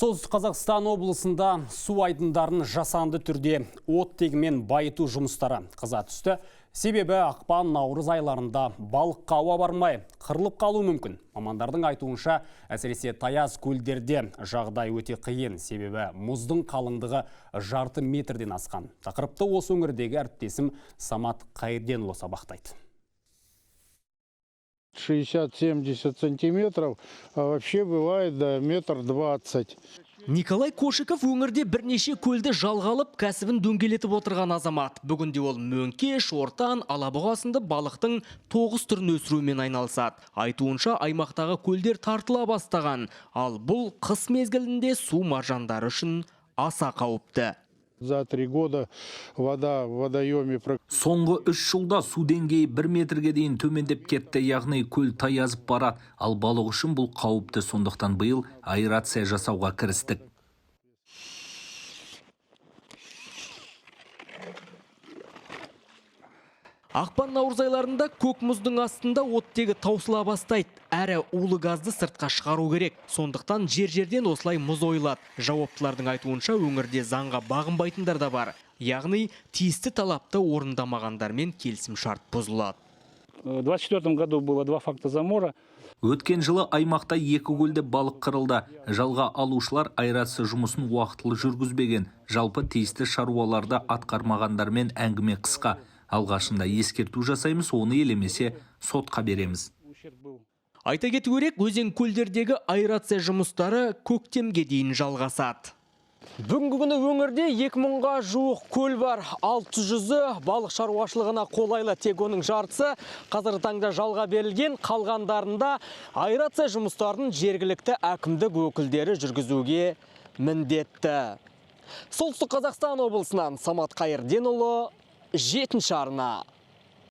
Солтүстік Қазақстан облысында су айдындарын жасанды түрде оттегімен байыту жұмыстары қыза түсті. Себебі ақпан наурыз айларында балыққа ауа бармай қырылып қалу мүмкін. Мамандардың айтуынша, әсіресе таяз көлдерде жағдай өте қиын. Себебі мұздың қалыңдығы жарты метрден асқан. Тақырыпты осы өңірдегі әріптесім Самат Қайырденұлы сабақтайды. 60-70 сантиметров, а вообще бывает до 1,20 м. Николай Кошиков өңірде бірнеше көлді жалға алып, кәсібін дөңгелетіп отырған азамат. Бүгінде ол мөңке, шортан, алабұға сынды балықтың 9 түрін өсірумен айналысады. Айтуынша аймақтағы көлдер тартыла бастаған, ал бұл қыс мезгілінде су маржандары үшін аса қауіпті. За 3 года вода в водоеме... Соңғы 3 жылда су деңгейі 1 метрге дейін төмендеп кетті, яғни көл таязып барады. Ал балық үшін бұл қауіпті, сондықтан биыл аэрация жасауға кірістік. Ақпан наурыз айларында көк мұздың астында оттегі таусыла бастайды. Әрі улы газды сыртқа шығару керек. Сондықтан жер-жерден осылай мұз ойылады. Жауаптылардың айтуынша өңірде заңға бағынбайтындар да бар. Яғни тиісті талапты орындамағандармен келісім шарт бұзылады. В 2024 году было 2 факта замора. Өткен жылы аймақта 2 көлде балық қырылды. Жалға алушылар аэрация жұмысын уақытылы жүргізбеген. Жалпы тиісті шаруаларды атқармағандармен әңгіме қысқа. Алғашында ескерту жасаймыз, оны елемесе сотқа береміз. Айта кету керек, өзен көлдердегі аэрация жұмыстары көктемге дейін жалғасады. Бүгінгі күні өңірде 2000-ға жуық көл бар. 600-і балық шаруашылығына қолайлы, тек оның жартысы қазіргі таңда жалға берілген. Қалғандарында аэрация жұмыстарын жергілікті әкімдік өкілдері жүргізуге міндетті. Солтүстік Қазақстан облысынан Самат Қайырденұлы, 7-ші арна.